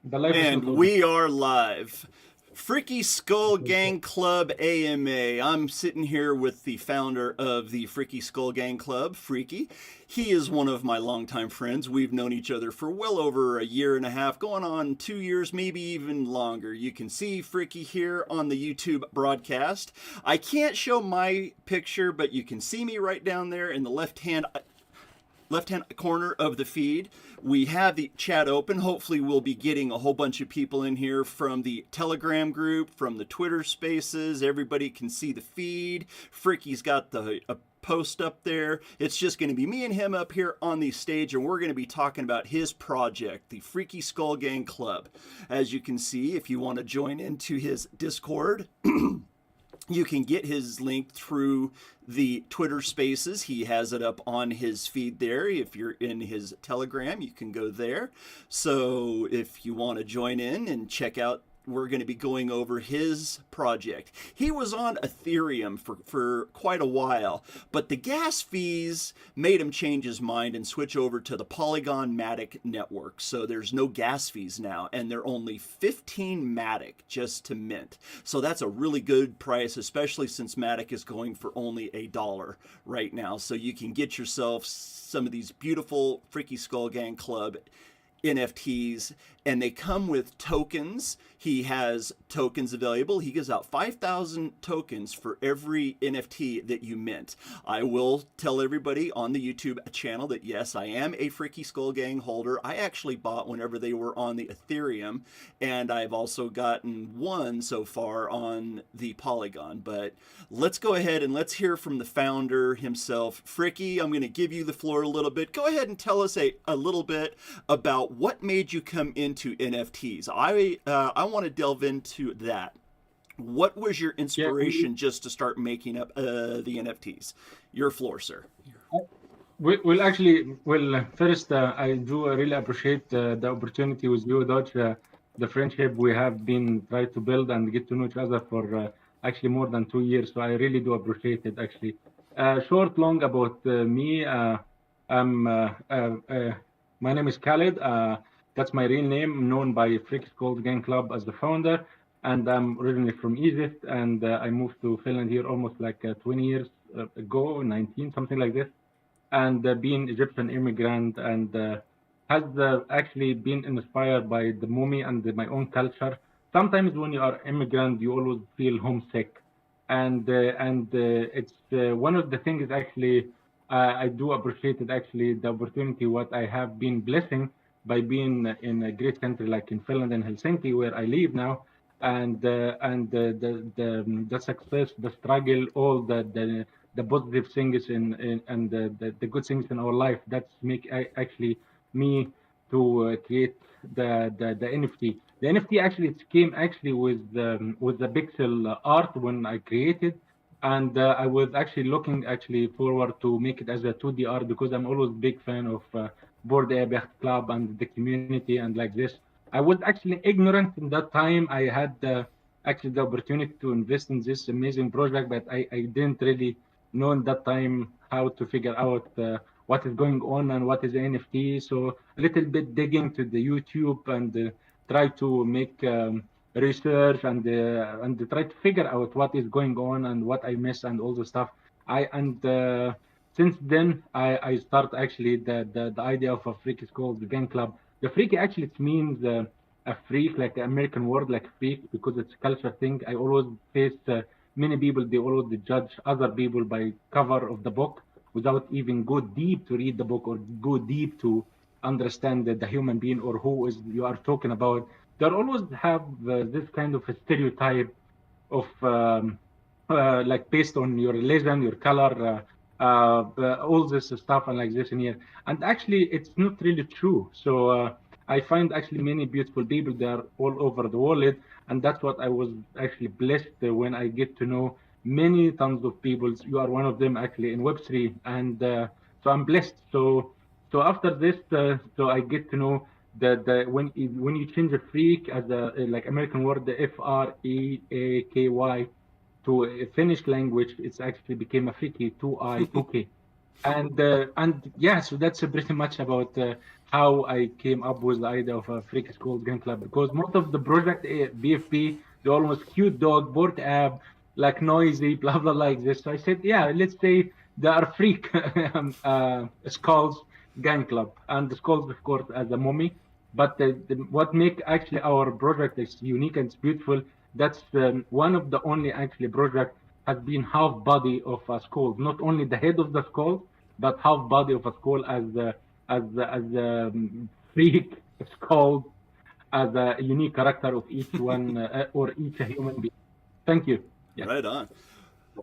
The life is And not over. we are live. Freaky Skull Gang Club AMA. I'm sitting here with the founder of the Freaky Skull Gang Club, Freaky. He is one of my longtime friends. We've known each other for well over a year and a half, going on 2 years, maybe even longer. You can see Freaky here on the YouTube broadcast. I can't show my picture, but you can see me right down there in the left-hand corner of the feed. We have the chat open. Hopefully we'll be getting a whole bunch of people in here from the Telegram group, from the Twitter spaces. Everybody can see the feed. Freaky's got the post up there. It's just going to be me and him up here on the stage, and we're going to be talking about his project, the Freaky Skull Gang Club. As you can see, if you want to join into his Discord, you can get his link through the Twitter spaces. He has it up on his feed there. If you're in his Telegram, you can go there. So if you want to join in and check out, we're going to be going over his project. He was on Ethereum for quite a while, but the gas fees made him change his mind and switch over to the Polygon Matic network. So there's no gas fees now, and they're only 15 Matic just to mint. So that's a really good price, especially since Matic is going for only $1 right now. So you can get yourself some of these beautiful Freaky Skull Gang Club NFTs, and they come with tokens. He has tokens available. He gives out 5,000 tokens for every NFT that you mint. I will tell everybody on the YouTube channel that yes, I am a Freaky Skull Gang holder. I actually bought whenever they were on the Ethereum, and I've also gotten one so far on the Polygon. But let's go ahead and let's hear from the founder himself. Freaky, I'm going to give you the floor a little bit. Go ahead and tell us a little bit about what made you come into NFTs. I want to delve into that. What was your Yeah, inspiration just to start making up the NFTs? Your floor, sir. first, I do really appreciate the opportunity with you, Dodge, the friendship we have been trying to build and get to know each other for actually more than 2 years. So I really do appreciate it, actually. Short, long about me. I'm, my name is Khalid. That's my real name, known by Freaks Gold Gang Club as the founder. And I'm originally from Egypt, and I moved to Finland here almost like 20 years ago, 19, something like this. And being Egyptian immigrant, and has actually been inspired by the mummy and my own culture. Sometimes when you are immigrant, you always feel homesick, and it's one of the things actually I do appreciate it, actually, the opportunity what I have been blessing by being in a great country like in Finland and Helsinki, where I live now, and the success, the struggle, all the positive things in and the good things in our life. That's make actually me to create the NFT. The NFT actually it came actually with the pixel art when I created, and I was actually looking actually forward to make it as a 2D art because I'm always big fan of Board Ape Yacht Club and the community and like this. I was actually ignorant in that time. I had actually the opportunity to invest in this amazing project, but I didn't really know in that time how to figure out what is going on and what is NFT. So a little bit digging to the YouTube and try to make research and try to figure out what is going on and what I miss and all the stuff. I and Since then I start actually the idea of a freak is called the Gang Club. The freak actually it means a freak, like the American word like freak, because it's a culture thing. I always face many people, they always judge other people by cover of the book without even go deep to read the book or go deep to understand the human being or who is you are talking about. They always have this kind of a stereotype of like based on your religion, your color, all this stuff and like this in here. And actually, it's not really true. So I find actually many beautiful people there all over the world, and that's what I was actually blessed when I get to know many tons of people. You are one of them actually in Web3, and so I'm blessed. So after this, so I get to know the when you change a freak as a like American word, the Freaky to a Finnish language, it's actually became a freaky 2i 2k. And yeah, so that's pretty much about how I came up with the idea of a Freaky School Gun Club, because most of the project BFP, the almost cute dog, board app, like noisy, blah blah like this. So I said, yeah, let's say they are freak skulls gun club, and the skulls of course as a mummy. But what make actually our project is unique and it's beautiful. That's one of the only actually project has been half body of a skull, not only the head of the skull, but half body of a skull as freak skull, as a unique character of each one or each human being. Thank you. Yeah. Right on.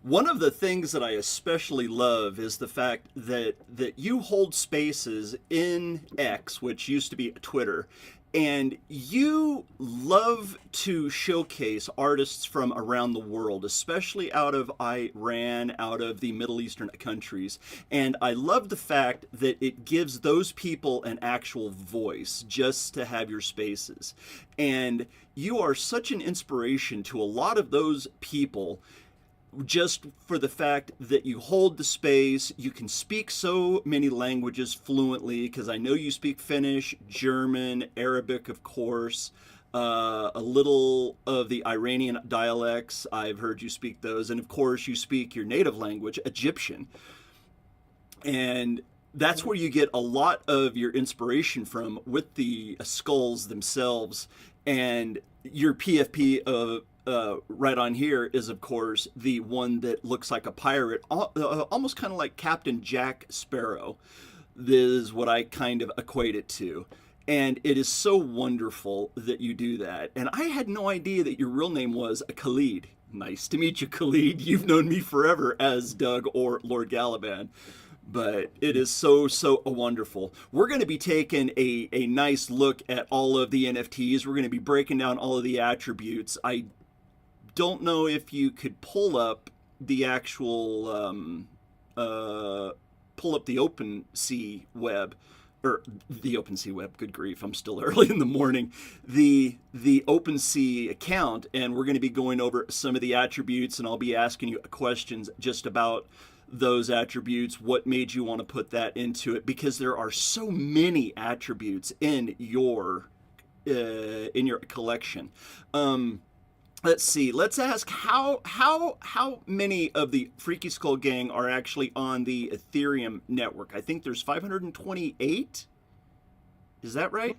One of the things that I especially love is the fact that you hold spaces in X, which used to be Twitter, and you love to showcase artists from around the world, especially out of Iran, out of the Middle Eastern countries. And I love the fact that it gives those people an actual voice just to have your spaces. And you are such an inspiration to a lot of those people, just for the fact that you hold the space. You can speak so many languages fluently, because I know you speak Finnish, German, Arabic, of course, a little of the Iranian dialects. I've heard you speak those. And of course, you speak your native language, Egyptian. And that's where you get a lot of your inspiration from with the skulls themselves. And your PFP right on here is, of course, the one that looks like a pirate, almost kind of like Captain Jack Sparrow. This is what I kind of equate it to. And it is so wonderful that you do that. And I had no idea that your real name was Khalid. Nice to meet you, Khalid. You've known me forever as Doug or LordGalaban. But it is so wonderful. We're going to be taking a nice look at all of the NFTs. We're going to be breaking down all of the attributes. I don't know if you could pull up the actual pull up the OpenSea web, or the OpenSea web. Good grief, I'm still early in the morning. The OpenSea account, and we're going to be going over some of the attributes, and I'll be asking you questions just about those attributes, what made you want to put that into it, because there are so many attributes in your collection. Let's see. Let's ask how many of the Freaky Skull Gang are actually on the Ethereum network. I think there's 528. Is that right?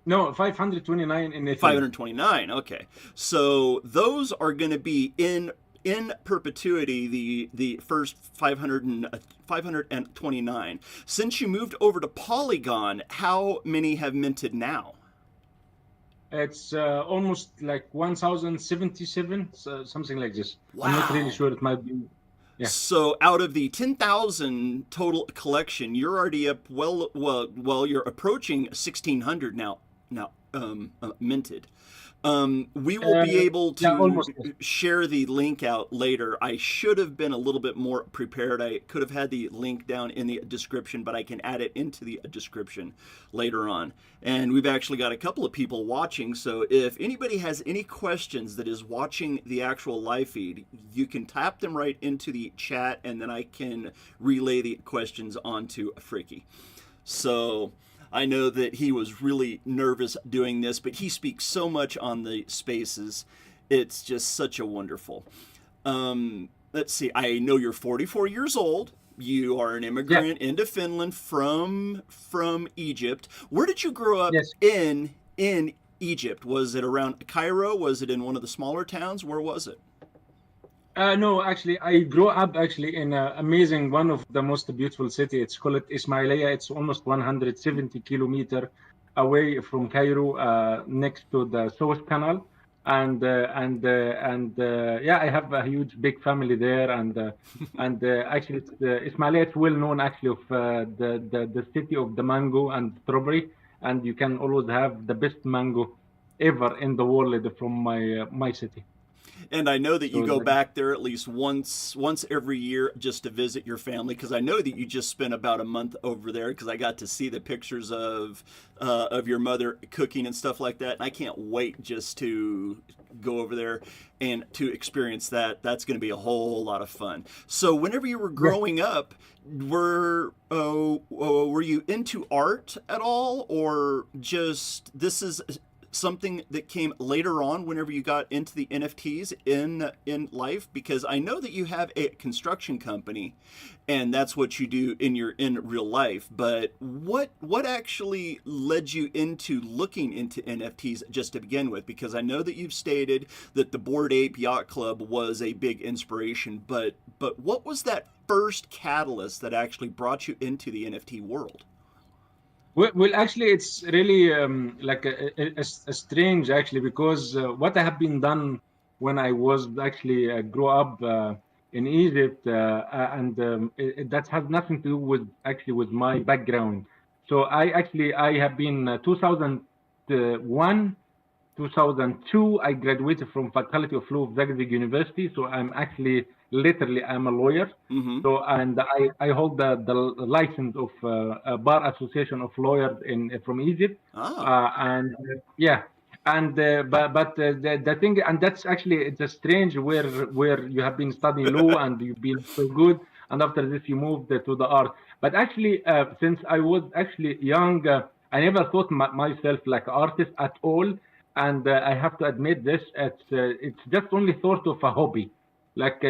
No, 529 in Ethereum. 529. Okay, so those are going to be in perpetuity, the first 529. Since you moved over to Polygon, how many have minted now? It's almost like 1,077, so something like this. Wow. I'm not really sure. It might be. Yeah. So out of the 10,000 total collection, you're already up well, you're approaching 1,600 now minted. We will be able to share the link out later. I should have been a little bit more prepared. I could have had the link down in the description, but I can add it into the description later on. And we've actually got a couple of people watching, so if anybody has any questions that is watching the actual live feed, you can tap them right into the chat, and then I can relay the questions onto Friikki. So I know that he was really nervous doing this, but he speaks so much on the spaces. It's just such a wonderful. Let's see. I know you're 44 years old. You are an immigrant into Finland from Egypt. Where did you grow up in Egypt? Was it around Cairo? Was it in one of the smaller towns? Where was it? No, actually, I grew up actually in an amazing, one of the most beautiful city. It's called Ismailia. It's almost 170 kilometers away from Cairo, next to the Suez Canal. And yeah, I have a huge, big family there. And actually, Ismailia is well known actually of the city of the mango and strawberry. And you can always have the best mango ever in the world from my city. And I know that you So go back there at least once every year just to visit your family, because I know that you just spent about a month over there, because I got to see the pictures of your mother cooking and stuff like that, and I can't wait just to go over there and to experience that. That's going to be a whole lot of fun. So whenever you were yeah. growing up, were you into art at all, or just this is something that came later on whenever you got into the NFTs in life? Because I know that you have a construction company and that's what you do in real life, but what actually led you into looking into NFTs just to begin with? Because I know that you've stated that the Bored Ape Yacht Club was a big inspiration, but what was that first catalyst that actually brought you into the NFT world? Well, actually, it's really like a strange, actually, because what I have been done when I was actually grew up in Egypt, and that has nothing to do with actually with my background. So I have been 2001 2002, I graduated from Faculty of Law of Zagreb University. So I'm actually literally I'm a lawyer. Mm-hmm. So and I hold the license of Bar Association of Lawyers in from Egypt. Ah. And yeah, and the thing, and that's actually it's a strange where you have been studying law and you've been so good, and after this you moved to the art. But actually, since I was actually young, I never thought myself like an artist at all, and I have to admit this. It's just only sort of a hobby. Like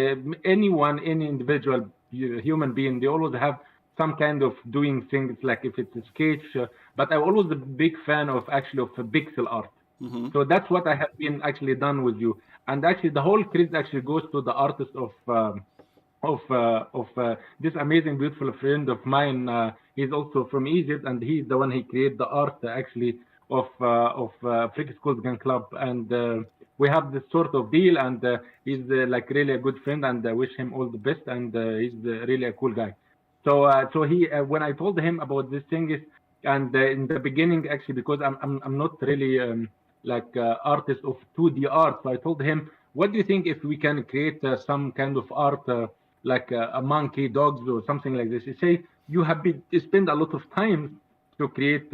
anyone, any individual human being, they always have some kind of doing things. Like if it's a sketch, but I'm always a big fan of actually of pixel art. Mm-hmm. So that's what I have been actually done with you. And actually, the whole credit actually goes to the artist of this amazing, beautiful friend of mine. He's also from Egypt, and he's the one he created the art actually of Friikki Gang Club, and we have this sort of deal. And he's like really a good friend, and I wish him all the best. And he's really a cool guy. So he when I told him about this thing is, and in the beginning actually because I'm not really like artist of 2D art, so I told him, what do you think if we can create some kind of art like a monkey, dogs, or something like this? He say you have been you spend a lot of time to create.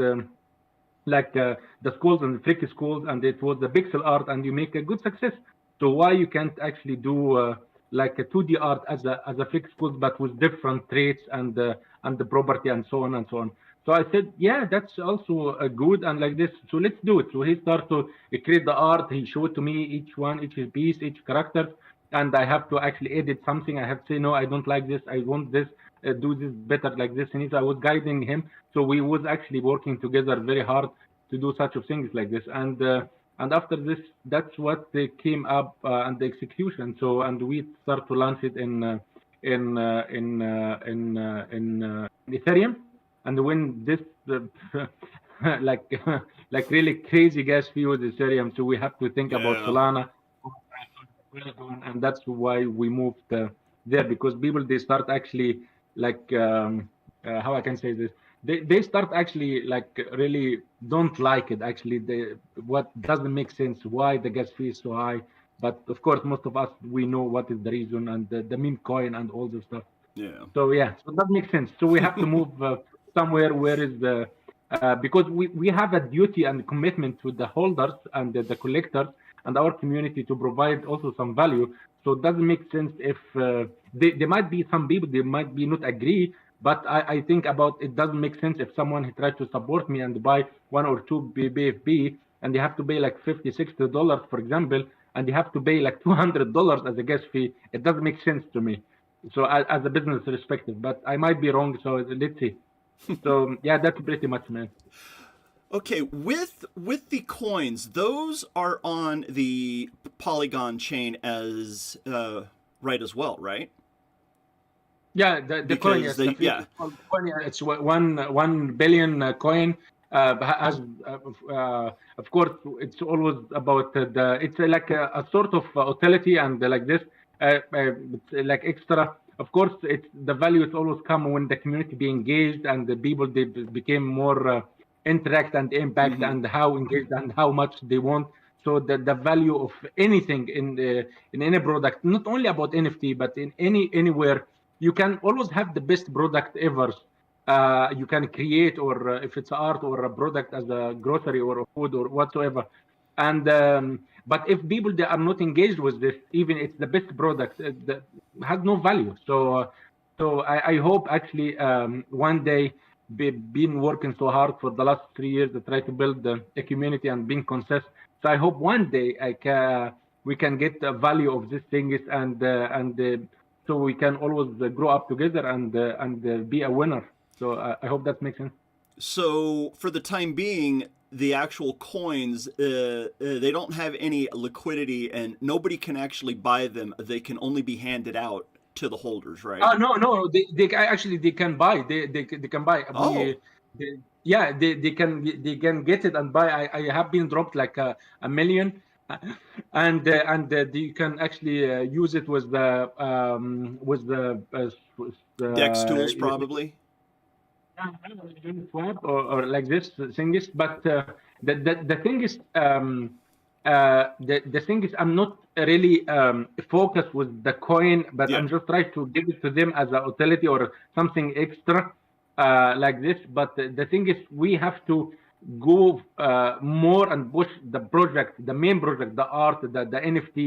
Like the schools and the Friikki schools, and it was the pixel art, and you make a good success. So why you can't actually do like a 2D art as a Friikki schools, but with different traits and the property and so on and so on. So I said, yeah, that's also good and like this. So let's do it. So he started to create the art. He showed to me each one, each piece, each character, and I have to actually edit something. I have to say, no, I don't like this. I want this. Do this better like this. And I was guiding him. So we was actually working together very hard to do such of things like this. And after this, that's what came up and the execution. So and we start to launch it in Ethereum. And when this like like really crazy gas fee with Ethereum, so we have to think about Yeah. Solana, and that's why we moved there, because people they start actually like how I can say this, they start actually like really don't like it actually. They what doesn't make sense why the gas fee is so high, but of course most of us we know what is the reason, and the meme coin and all the stuff. Yeah. So yeah, so that makes sense. So we have to move somewhere where is the because we have a duty and commitment to the holders and the collectors and our community to provide also some value. So it doesn't make sense if there might be some people they might be not agree, but I think about it doesn't make sense if someone tries to support me and buy one or two BFB and they have to pay like $50-$60 for example, and they have to pay like $200 as a gas fee. It doesn't make sense to me. So as a business perspective, but I might be wrong. So let's see. So yeah, that's pretty much, man. Okay, with the coins, those are on the Polygon chain as right as well, right? Yeah, the coin, Because yes, they the yeah. coin, yeah, it's 1 billion coin. Has of course it's always about the it's like a sort of utility and like this, it's like extra. Of course, it's the value is always come when the community be engaged and the people they became more interact and impact Mm-hmm. and how engaged and how much they want. So the value of anything in any product, not only about NFT, but in anywhere, you can always have the best product ever. You can create, or if it's art or a product as a grocery or a food or whatsoever. And but if people they are not engaged with this, even it's the best product, that has no value. So I hope actually one day, been working so hard for the last 3 years to try to build a community and being consistent. So I hope one day we can get the value of these things, and so we can always grow up together and be a winner. So I hope that makes sense. So for the time being, the actual coins, they don't have any liquidity, and nobody can actually buy them. They can only be handed out to the holders, right? No, they actually they can buy. They can buy. Oh, Yeah, they can get it and buy. I have been dropped like a million, and you can actually use it Dex tools with probably. Swap or like this thing is, but the thing is, the thing is, I'm not really focused with the coin, but Yeah. I'm just trying to give it to them as a utility or something extra like this. But the thing is, we have to go more and push the project, the main project, the art, the NFT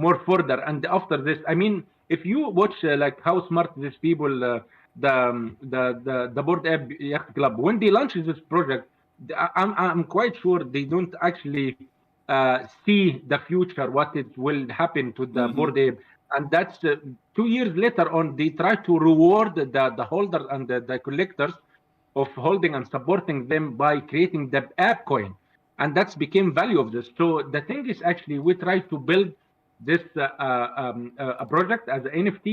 more further. And after this, I mean, if you watch like how smart these people, the board app Yacht Club, when they launch this project, I'm quite sure they don't actually see the future, what it will happen to the Mm-hmm. board ape. And that's 2 years later on, they try to reward the holders and the collectors of holding and supporting them by creating the app coin. And that's became value of this. So the thing is actually we try to build this a project as an NFT,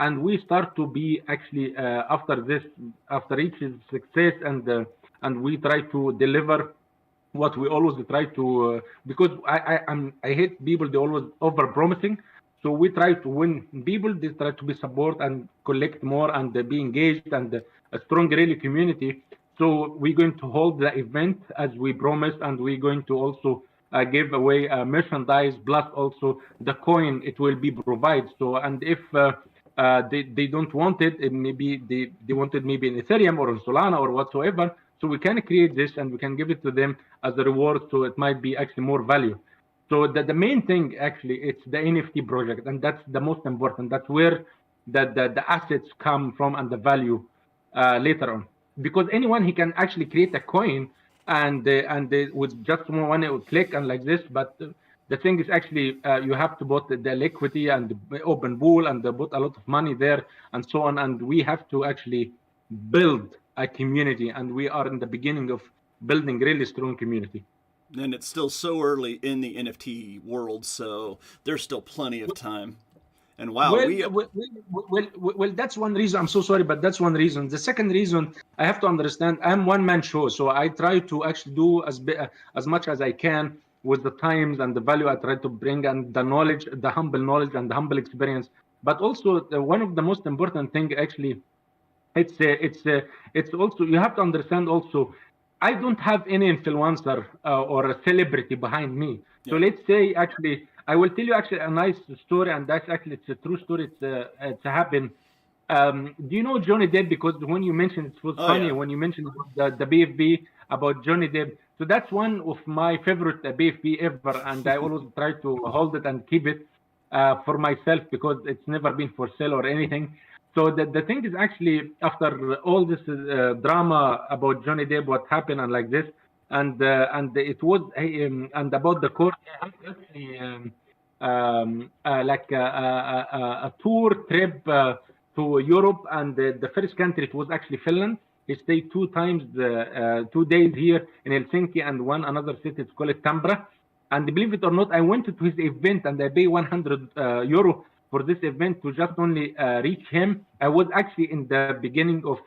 and we start to be actually after this, after each success, and we try to deliver what we always try to because I hate people, they always over promising. So we try to win people, they try to be support and collect more and be engaged and a strong really community. So we're going to hold the event as we promised, and we're going to also give away merchandise plus also the coin it will be provided. So and if they don't want it, maybe they wanted maybe in Ethereum or in Solana or whatsoever. So we can create this and we can give it to them as a reward. So it might be actually more value. So the main thing actually it's the NFT project, and that's the most important. That's where the assets come from and the value later on. Because anyone he can actually create a coin and with just one click and like this, but the thing is actually you have to put the equity and the open pool and put a lot of money there and so on, and we have to actually build a community, and we are in the beginning of building really strong community. And it's still so early in the NFT world, so there's still plenty of time. And wow, Well, we that's one reason. I'm so sorry, but that's one reason. The second reason, I have to understand, I'm one man show, so I try to actually do as much as I can with the times and the value I try to bring and the knowledge, the humble knowledge and the humble experience. But also, one of the most important thing actually, it's also you have to understand also. I don't have any influencer or a celebrity behind me. So yeah. let's say actually, I will tell you actually a nice story, and that's actually it's a true story. It's happened. Do you know Johnny Depp? Because when you mentioned, it was Oh funny yeah. when you mentioned the BFB about Johnny Depp. So that's one of my favorite BFB ever, and I always try to hold it and keep it for myself because it's never been for sale or anything. So the thing is actually after all this drama about Johnny Depp, what happened and like this, and it was and about the court, actually like a tour trip to Europe, and the first country it was actually Finland. He stayed 2 times, 2 days here in Helsinki and one another city. It's called Tampere. And believe it or not, I went to his event and I paid 100 euro for this event to just only reach him. I was actually in the beginning of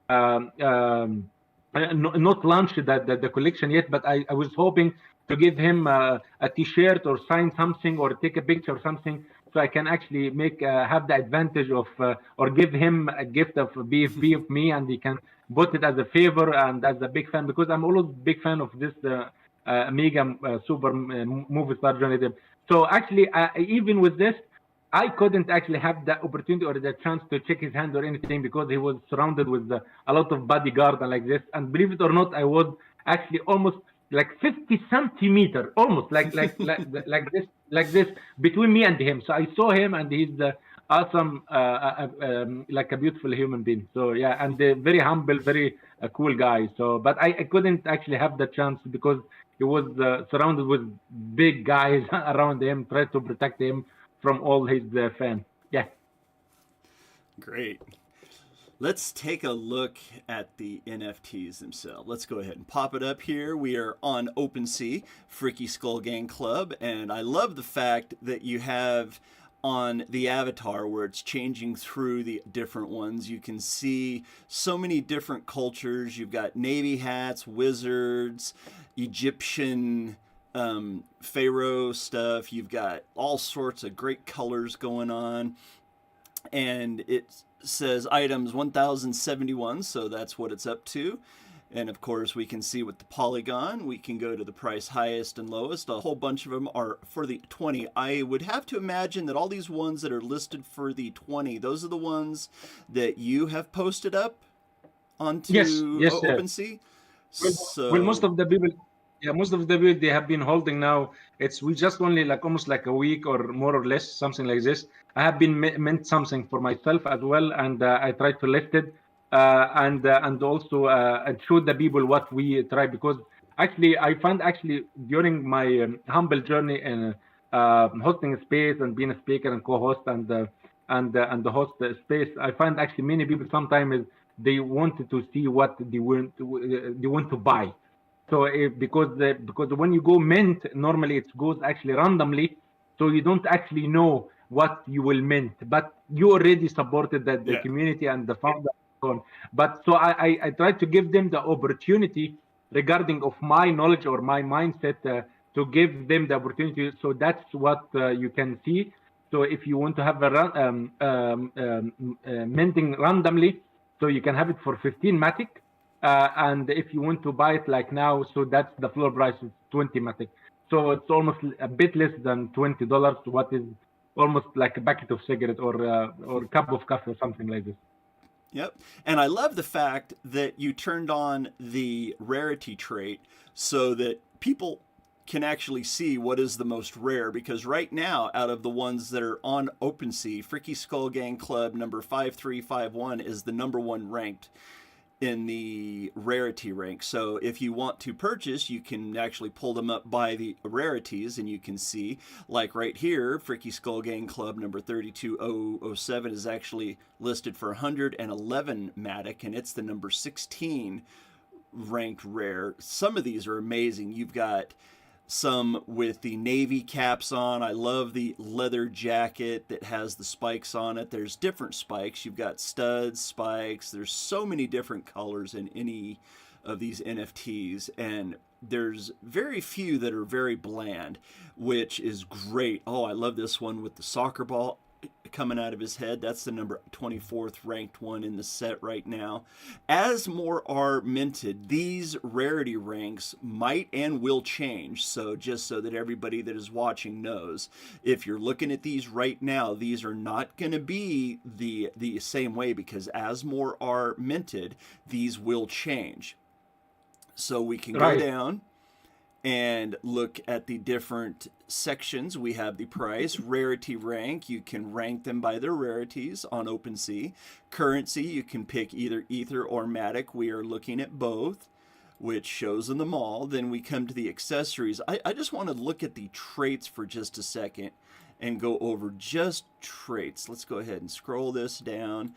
um, um, not launched the collection yet, but I was hoping to give him a T-shirt or sign something or take a picture or something, so I can actually make have the advantage of or give him a gift of BFB of me, and he can put it as a favor and as a big fan, because I'm always big fan of this mega super movie star Johnny Depp. So actually, even with this, I couldn't actually have the opportunity or the chance to check his hand or anything because he was surrounded with a lot of bodyguard and like this. And believe it or not, I was actually almost like 50 centimeter, almost like this between me and him. So I saw him, and he's awesome, like a beautiful human being. So yeah, and very humble, very cool guy. So, but I couldn't actually have the chance because he was surrounded with big guys around him, tried to protect him from all his fans. Yeah. Great. Let's take a look at the NFTs themselves. Let's go ahead and pop it up here. We are on OpenSea, Friikki Skull Gang Club, and I love the fact that you have on the avatar where it's changing through the different ones. You can see so many different cultures. You've got Navy hats, wizards, Egyptian Pharaoh stuff. You've got all sorts of great colors going on. And it says items 1071, so that's what it's up to. And of course, we can see with the polygon, we can go to the price highest and lowest. A whole bunch of them are for the 20. I would have to imagine that all these ones that are listed for the 20, those are the ones that you have posted up onto Yes, OpenSea. well, most of the people, yeah, most of the people they have been holding now. We just only like almost like a week or more or less, something like this. I have been meant something for myself as well, and I tried to lift it, and also and show the people what we try because actually I found actually during my humble journey in hosting a space and being a speaker and co-host and the host space, I find actually many people sometimes they wanted to see what they want to buy. So because when you go mint, normally it goes actually randomly, so you don't actually know what you will mint, but you already supported the Yeah. community and the founder. But so I try to give them the opportunity regarding of my knowledge or my mindset to give them the opportunity. So that's what you can see. So if you want to have a minting randomly, so you can have it for 15 matic. And if you want to buy it like now, so that's the floor price is 20 matic. So it's almost a bit less than $20. What is almost like a packet of cigarette or cup of coffee or something like this. Yep. And I love the fact that you turned on the rarity trait so that people can actually see what is the most rare because right now out of the ones that are on OpenSea, Friikki Skull Gang Club number 5351 is the number one ranked in the rarity rank. So if you want to purchase, you can actually pull them up by the rarities and you can see, like right here, Friikki Skull Gang Club number 32007 is actually listed for 111 Matic, and it's the number 16 ranked rare. Some of these are amazing. You've got some with the navy caps on. I love the leather jacket that has the spikes on it. There's different spikes. You've got studs, spikes. There's so many different colors in any of these NFTs, and there's very few that are very bland, which is great. Oh, I love this one with the soccer ball coming out of his head. That's the number 24th ranked one in the set right now. As more are minted, these rarity ranks might and will change. So just so that everybody that is watching knows, if you're looking at these right now, these are not going to be the same way because as more are minted, these will change. So we can go down and look at the different sections. We have the price, rarity rank. You can rank them by their rarities on OpenSea. Currency, you can pick either Ether or Matic. We are looking at both, which shows them all. Then we come to the accessories. I just want to look at the traits for just a second and go over just traits. Let's go ahead and scroll this down.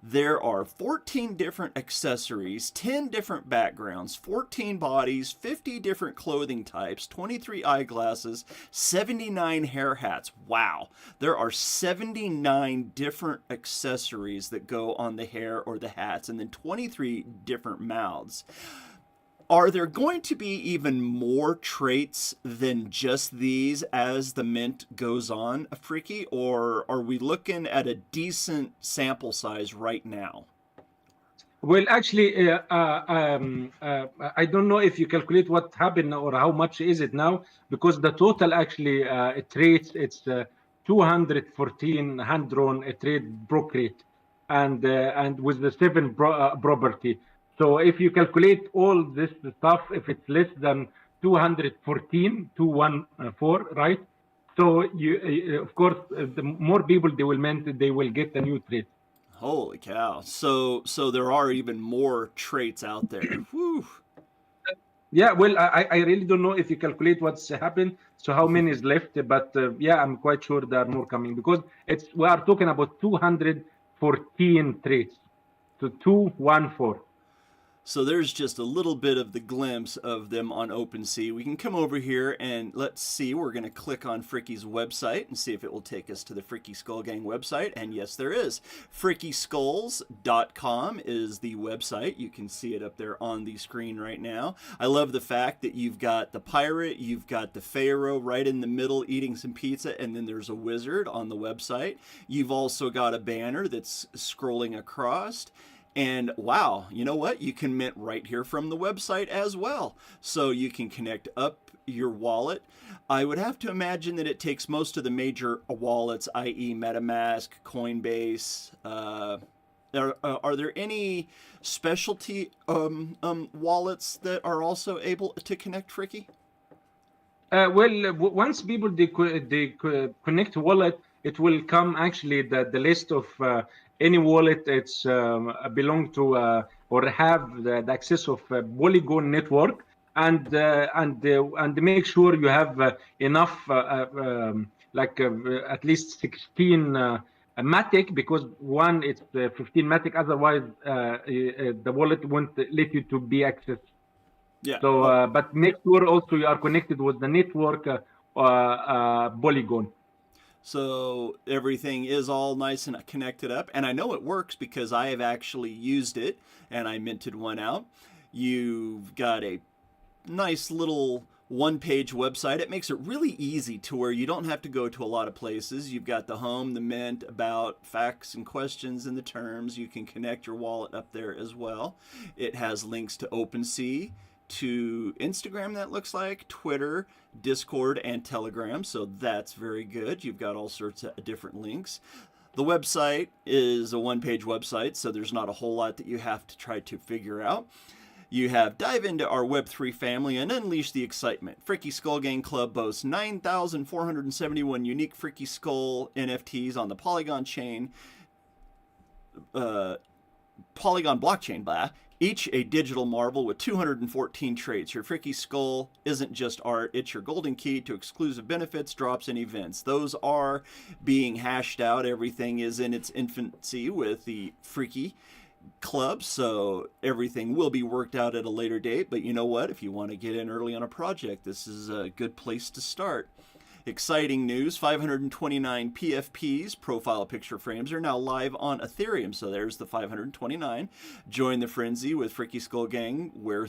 There are 14 different accessories, 10 different backgrounds, 14 bodies, 50 different clothing types, 23 eyeglasses, 79 hair hats. Wow. There are 79 different accessories that go on the hair or the hats, and then 23 different mouths. Are there going to be even more traits than just these as the mint goes on, Friikki, or are we looking at a decent sample size right now? Well, actually, I don't know if you calculate what happened or how much is it now, because the total actually trades it's 214 hand-drawn trade brokerage, and with the seven property. So if you calculate all this stuff, if it's less than 214, 214, right? So you, of course, the more people they will mint, they will get a new trade. Holy cow! So there are even more traits out there. Whew. Yeah, well, I really don't know if you calculate what's happened, so how many is left, but yeah, I'm quite sure there are more coming because it's we are talking about 214 traits, so 214. So there's just a little bit of the glimpse of them on OpenSea. We can come over here and let's see. We're going to click on Fricky's website and see if it will take us to the Fricky Skull Gang website. And yes, there is. FrickySkulls.com is the website. You can see it up there on the screen right now. I love the fact that you've got the pirate, you've got the pharaoh right in the middle eating some pizza, and then there's a wizard on the website. You've also got a banner that's scrolling across. And wow, you know what? You can mint right here from the website as well. So you can connect up your wallet. I would have to imagine that it takes most of the major wallets, i.e., MetaMask, Coinbase. Are there any specialty wallets that are also able to connect, Fricky? Well, once people connect wallet, it will come actually the list of any wallet it's belong to or have the access of Polygon network, and make sure you have enough like at least 16 matic, because one it's 15 matic, otherwise the wallet won't let you to be accessed. Yeah. So, Oh, but make sure also you are connected with the network Polygon. so everything is all nice and connected up. And I know it works because I have actually used it and I minted one out. You've got a nice little one-page website. It makes it really easy to where you don't have to go to a lot of places. You've got the home, the mint, about, facts and questions, and the terms. You can connect your wallet up there as well. It has links to OpenSea, to Instagram, that looks like, Twitter, Discord, and Telegram. So that's very good. You've got all sorts of different links. The website is a one-page website, so there's not a whole lot that you have to try to figure out. You have dive into our Web3 family and unleash the excitement. Fricky Skull Gang Club boasts 9,471 unique Fricky Skull NFTs on the Polygon chain, Polygon blockchain, each a digital marvel with 214 traits. Your Fricky Skull isn't just art, it's your golden key to exclusive benefits, drops, and events. Those are being hashed out. Everything is in its infancy with the Fricky Club, so everything will be worked out at a later date. But you know what? If you want to get in early on a project, this is a good place to start. Exciting news, 529 PFPs, profile picture frames, are now live on Ethereum. So there's the 529. Join the frenzy with Fricky Skull Gang, where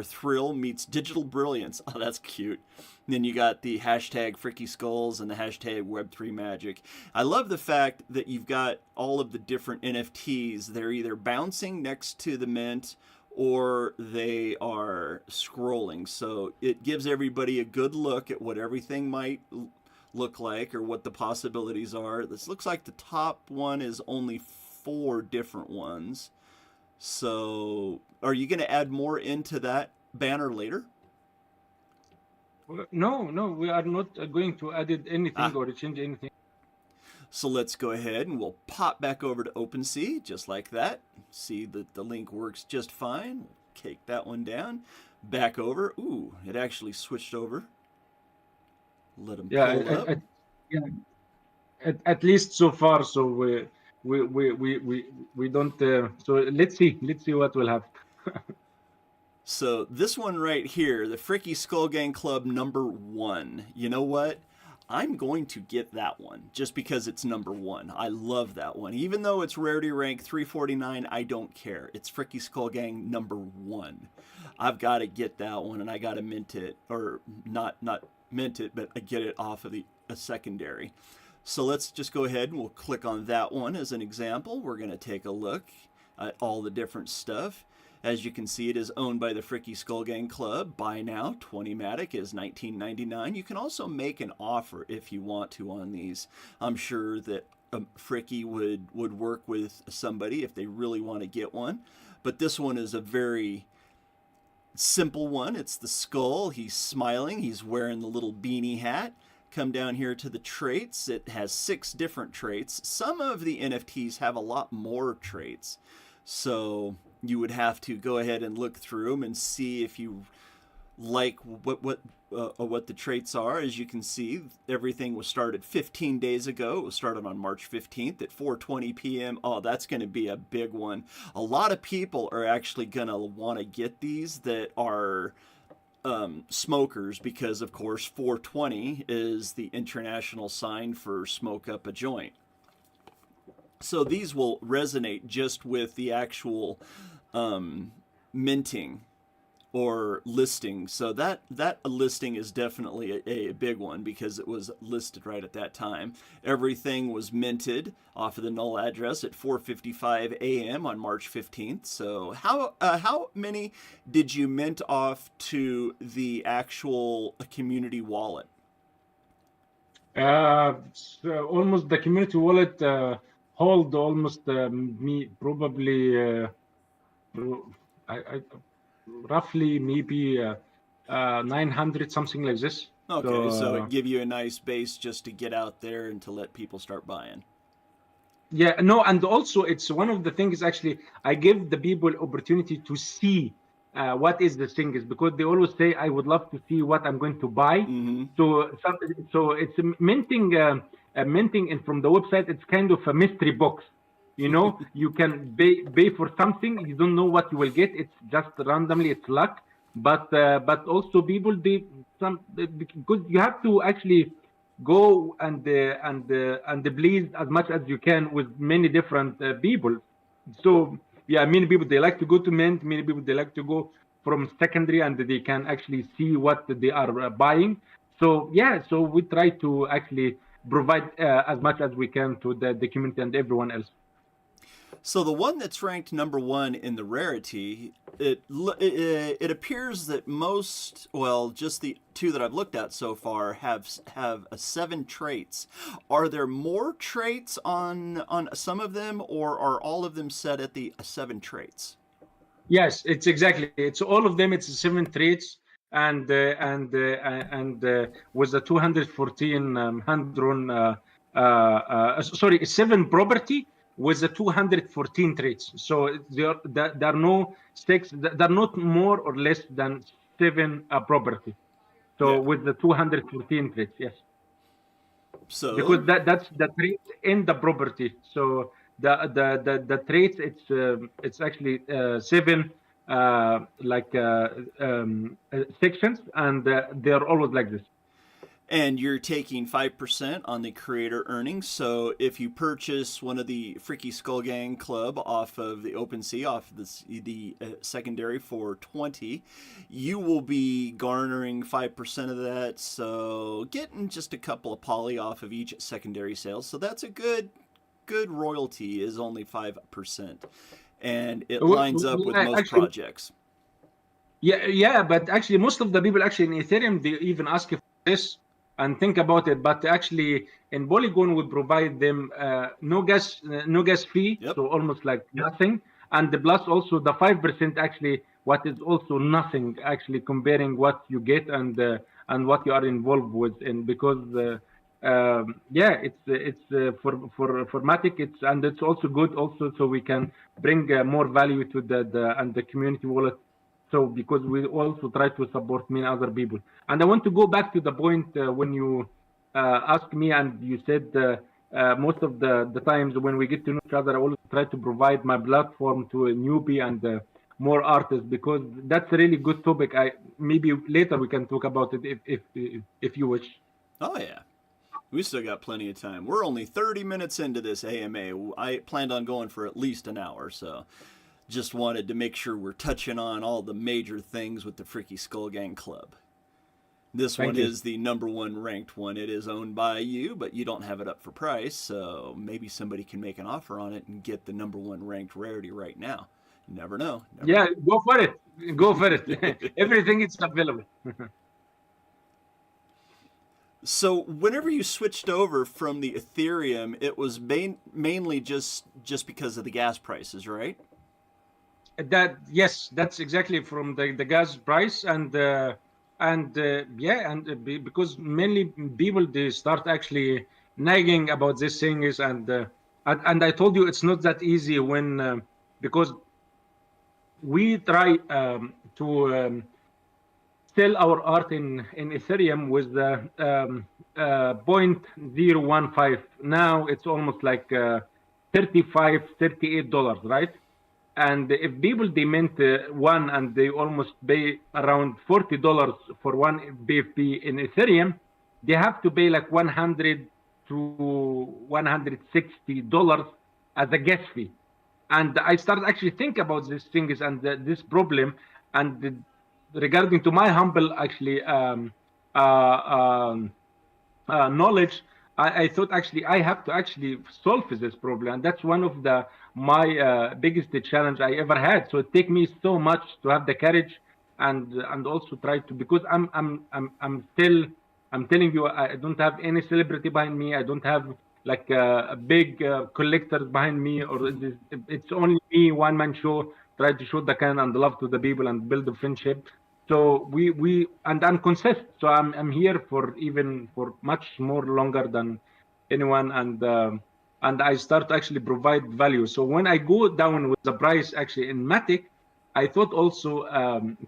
thrill meets digital brilliance. Oh, that's cute. And then you got the hashtag Fricky Skulls and the hashtag Web3 Magic. I love the fact that you've got all of the different NFTs. They're either bouncing next to the mint or they are scrolling. So it gives everybody a good look at what everything might look like or what the possibilities are. This looks like the top one is only 4 different ones. So are you going to add more into that banner later? No, no, we are not going to edit anything Ah, or change anything. so let's go ahead and we'll pop back over to OpenSea just like that. See that the link works just fine. We'll take that one down. Back over. Ooh, it actually switched over. Let them Yeah, pull up. yeah, at least so far. So we don't. So let's see what will happen. So this one right here, the Fricky Skull Gang Club #1. You know what? I'm going to get that one just because it's #1. I love that one. Even though it's rarity rank 349, I don't care. It's Fricky Skull Gang #1. I've got to get that one and I got to mint it, or not mint it, but I get it off of a secondary. So let's just go ahead and we'll click on that one as an example. We're going to take a look. all the different stuff. As you can see, it is owned by the Friikki Skull Gang Club. Buy now, 20-matic is $19.99. You can also make an offer if you want to on these. I'm sure that Friikki would work with somebody if they really want to get one. But this one is a very simple one. It's the skull. He's smiling. He's wearing the little beanie hat. Come down here to the traits. It has 6 different traits. Some of the NFTs have a lot more traits. So you would have to go ahead and look through them and see if you like what the traits are. As you can see, everything was started 15 days ago. It was started on March 15th at 4:20 p.m. Oh, that's going to be a big one. A lot of people are actually going to want to get these that are smokers, because of course 420 is the international sign for smoke up a joint. So these will resonate just with the actual minting or listing. So that listing is definitely a big one, because it was listed right at that time. Everything was minted off of the null address at 4:55 a.m. on March 15th. So how many did you mint off to the actual community wallet? So almost the community wallet hold almost me probably I roughly maybe 900, something like this. Okay, so it give you a nice base just to get out there and to let people start buying. Yeah, no, and also it's one of the things actually I give the people opportunity to see what is the thing is, because they always say I would love to see what I'm going to buy. Mm-hmm. So it's minting and from the website it's kind of a mystery box. You know, you can pay for something, you don't know what you will get. It's just randomly, it's luck. But also people because you have to actually go and please as much as you can with many different people. So yeah, many people they like to go to mint, many people they like to go from secondary, and they can actually see what they are buying. So yeah, so we try to actually provide as much as we can to the community and everyone else. So the one that's ranked number 1 in the rarity, it appears that most, well, just the 2 that I've looked at so far have 7 traits. Are there more traits on some of them, or are all of them set at the 7 traits? Yes, it's exactly. It's all of them. It's 7 traits, and with the 214 sorry, 7 property with the 214 traits. So there are no 6. There are not more or less than 7 property. So Yeah. with the 214 traits, yes. So Because that's the trait in the property. So the traits it's actually 7 sections, and they're always like this. And you're taking 5% on the creator earnings. So if you purchase one of the Friikki Skull Gang Club off of the OpenSea, off of the secondary for 20, you will be garnering 5% of that. So getting just a couple of poly off of each secondary sale. So that's a good royalty, is only 5%. And it lines up with most projects. Yeah, but actually most of the people actually in Ethereum, they even ask for this and think about it, but actually in Polygon we provide them no gas fee. Yep. So almost like nothing, and the plus also the 5% actually, what is also nothing actually comparing what you get and what you are involved with. And because yeah, it's for Matic, and it's also good also, so we can bring more value to the community wallet. So because we also try to support many other people. And I want to go back to the point when you asked me, and you said most of the times when we get to know each other, I always try to provide my platform to a newbie and more artists, because that's a really good topic. Maybe later we can talk about it if you wish. Oh yeah. We still got plenty of time. We're only 30 minutes into this AMA. I planned on going for at least an hour, so just wanted to make sure we're touching on all the major things with the Friikki Skull Gang Club. This one Thank you. is the #1 ranked one. It is owned by you, but you don't have it up for price, so maybe somebody can make an offer on it and get the #1 ranked rarity right now. You never know. Never Yeah, know. go for it. Go for it. Everything is available. So whenever you switched over from the Ethereum, it was mainly just because of the gas prices, right? That yes, that's exactly from the gas price and yeah, because mainly people they start actually nagging about these things and I told you it's not that easy when because we try to sell our art in Ethereum with the 0.015. Now it's almost like 35, $38, right? And if people demand one and they almost pay around $40 for one BFP in Ethereum, they have to pay like 100 to $160 as a gas fee. And I started actually think about these things and this problem. And regarding to my humble actually uh, um, knowledge, I thought actually I have to actually solve this problem, and that's one of the my biggest challenge I ever had. So it take me so much to have the courage and also try to because I'm still I'm telling you I don't have any celebrity behind me. I don't have like a big collectors behind me, or it's only me one man show. Try to show the kind and the love to the people and build a friendship. So we and I'm consistent. So I'm here for even for much more longer than anyone, and I start to actually provide value. So when I go down with the price actually in Matic, I thought also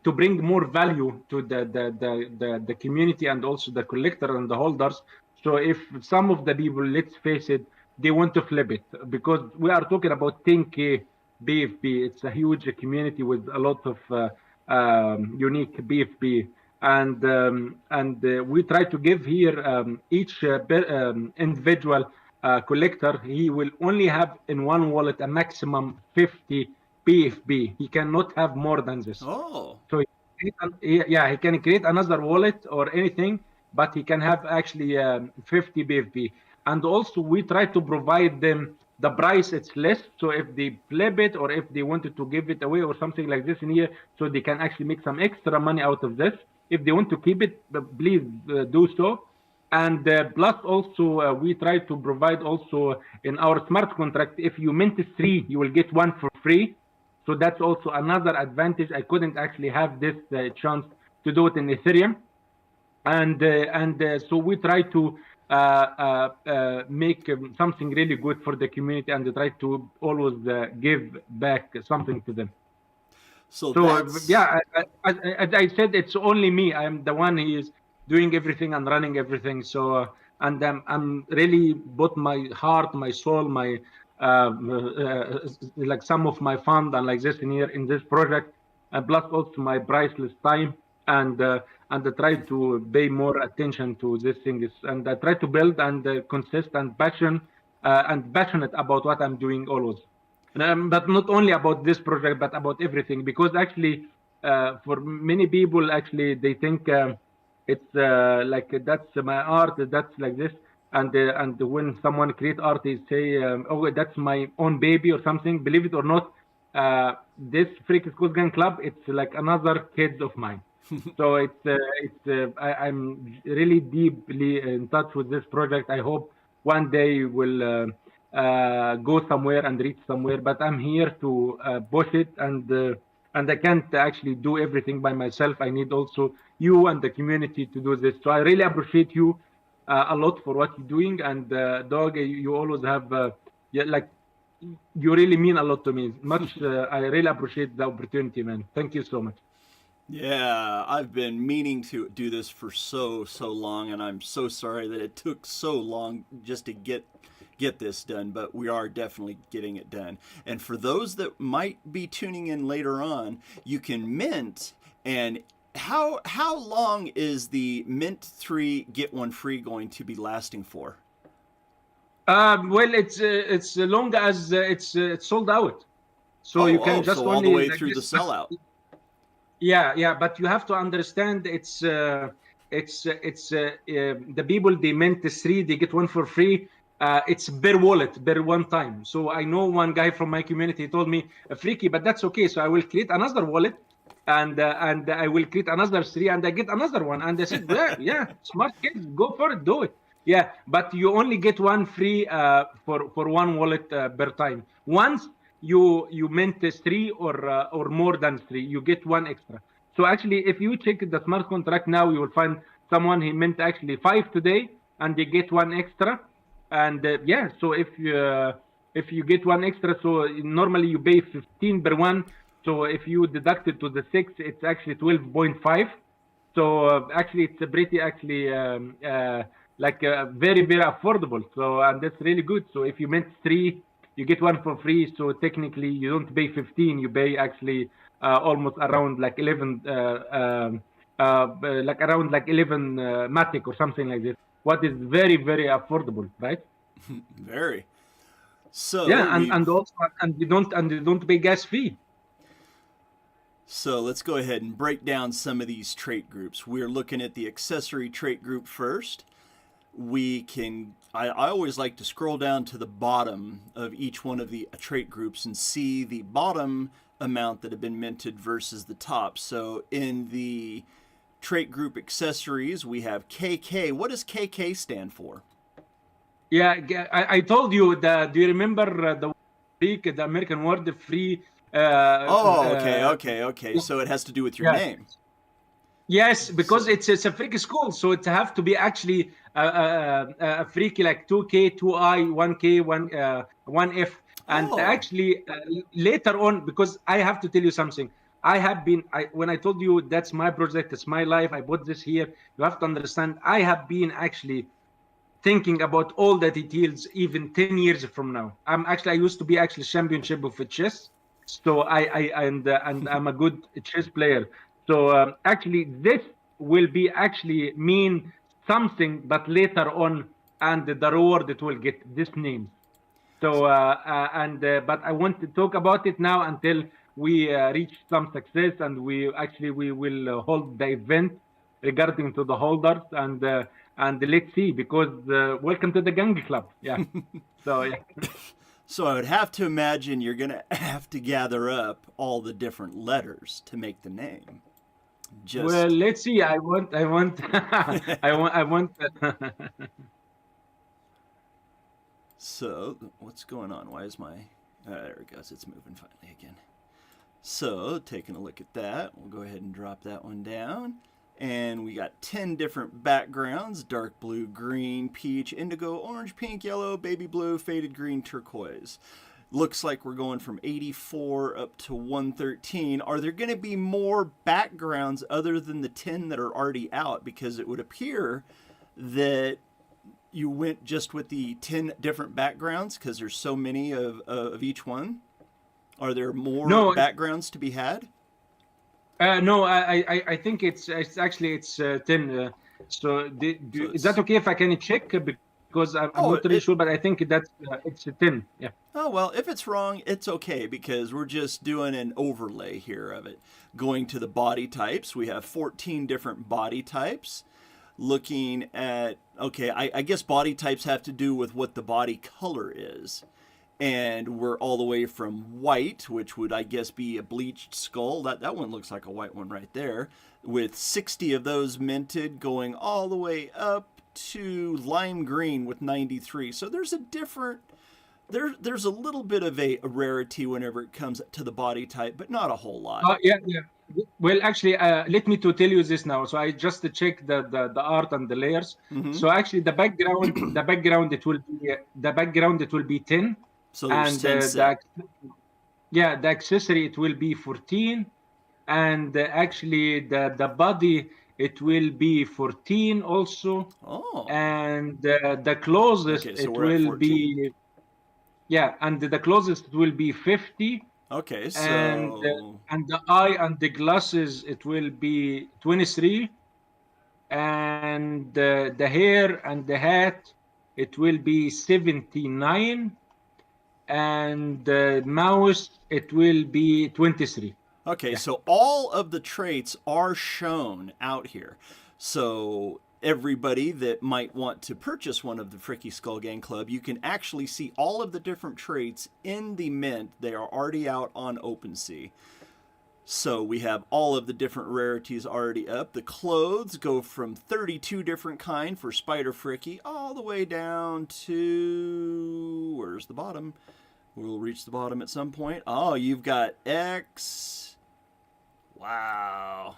to bring more value to the community and also the collector and the holders. So if some of the people, let's face it, they want to flip it because we are talking about 10K BFP. It's a huge community with a lot of unique BFP, and we try to give here each individual collector. He will only have in one wallet a maximum 50 BFP. He cannot have more than this. Oh, So yeah, he can create another wallet or anything, but he can have actually 50 BFP. And also we try to provide them the price it's less. So if they flip it or if they wanted to give it away or something like this in here, so they can actually make some extra money out of this. If they want to keep it, please do so. And plus also we try to provide also in our smart contract, if you mint 3, you will get 1 for free. So that's also another advantage. I couldn't actually have this chance to do it in Ethereum, and so we try to make something really good for the community and try to always give back something to them. so So that's yeah, as I said, it's only me. I'm the one who is doing everything and running everything. So and I'm really put my heart, my soul, my like some of my fund and like this in here in this project, and plus also my priceless time and I try to pay more attention to these things and I try to build and consist and passionate about what I'm doing always. But not only about this project, but about everything, because actually, for many people, actually, they think it's like that's my art, that's like this, and when someone create art, they say, "Oh, that's my own baby" or something. Believe it or not, this Freak School Gang Club, it's like another kids of mine. So I'm really deeply in touch with this project. I hope one day will go somewhere and reach somewhere. But I'm here to push it, and I can't actually do everything by myself. I need also you and the community to do this. So I really appreciate you a lot for what you're doing. And Dog, you always have yeah, like you really mean a lot to me. Much I really appreciate the opportunity, man. Thank you so much. yeah. I've been meaning to do this for so long, and I'm so sorry that it took so long just to get this done, but we are definitely getting it done. And for those that might be tuning in later on, you can mint. And how long is the mint 3 get 1 free going to be lasting for? Well, it's long as it's sold out, so you Oh, can oh, just so all the only way like through the this. sellout. Yeah, yeah, but you have to understand the people they mint 3, they get 1 for free. It's per wallet, per one time. So I know one guy from my community told me, Freaky, but that's okay. So I will create another wallet, and I will create another 3, and I get another one. And I said, well, yeah, smart kids, go for it, do it. Yeah, but you only get one free for one wallet per time. Once you mint 3 or more than 3, you get one extra. So actually, if you check the smart contract now, you will find someone he mint actually 5 today, and they get one extra. And yeah, so if you get one extra, so normally you pay 15 per one. So if you deduct it to the 6, it's actually 12.5. So actually, it's a pretty actually like very very affordable. So and that's really good. So if you mint 3, you get one for free. So technically, you don't pay 15. You pay actually almost around like 11, like around like 11 matic or something like this. What is very very affordable, right? Very. So Yeah, we and also and you don't pay gas fee. So let's go ahead and break down some of these trait groups. We're looking at the accessory trait group first. I always like to scroll down to the bottom of each one of the trait groups and see the bottom amount that have been minted versus the top. So in the trait group accessories, we have KK. What does KK stand for? Yeah, I told you that. Do you remember the American word free? Oh, okay. So it has to do with your Yeah. name. Yes, because it's a freaky school, so it have to be actually a freaky like 2K, 2I, 1K, 1F, and Oh, actually later on, because I have to tell you something. When I told you that's my project, it's my life. I put this here. You have to understand. I have been actually thinking about all the details even 10 years from now. I used to be actually championship of chess, so and I'm a good chess player. So actually this will be actually mean something, but later on, and the reward it will get this name. So but I want to talk about it now until we reach some success, and we will hold the event regarding to the holders, and let's see, because welcome to the gang club. Yeah. So yeah. so I would have to imagine you're going to have to gather up all the different letters to make the name. Well, Just let's see. I want I want so what's going on? Why is my there it goes. It's moving finally again. So taking a look at that, we'll go ahead and drop that one down. And we got 10 different backgrounds: dark blue, green, peach, indigo, orange, pink, yellow, baby blue, faded green, turquoise. Looks like we're going from 84 up to 113. Are there going to be more backgrounds other than the 10 that are already out? Because it would appear that you went just with the 10 different backgrounds because there's so many of each one. Are there more no. backgrounds to be had? No, I think it's actually it's 10. So So is that it's okay if I can check, because I'm not really it sure, but I think that's it's 10. Yeah. oh well, if it's wrong, it's okay because we're just doing an overlay here of it. Going to the body types, we have 14 different body types. Looking at okay, I guess body types have to do with what the body color is. And we're all the way from white, which would I guess be a bleached skull. That one looks like a white one right there, with 60 of those minted, going all the way up to lime green with 93. So there's a different there's a little bit of a rarity whenever it comes to the body type, but not a whole lot. Yeah, yeah. Well, actually, let me to tell you this now. So I just checked the art and the layers. Mm-hmm. So actually, the background it will be 10, So there's and 10 set. the accessory it will be 14, and actually the body it will be 14 also, Oh, and the closest okay. So it we're at will 14. be, yeah, and the closest will be 50, Okay, and so the eye and the glasses it will be 23, and the hair and the hat it will be 79, and the mouse it will be 23. okay, Yeah. so all of the traits are shown out here. So everybody that might want to purchase one of the Fricky Skull Gang Club, you can actually see all of the different traits in the mint. They are already out on OpenSea. So we have all of the different rarities already up. The clothes go from 32 different kind for Spider Fricky all the way down to... where's the bottom? We'll reach the bottom at some point. Oh, you've got X. Wow.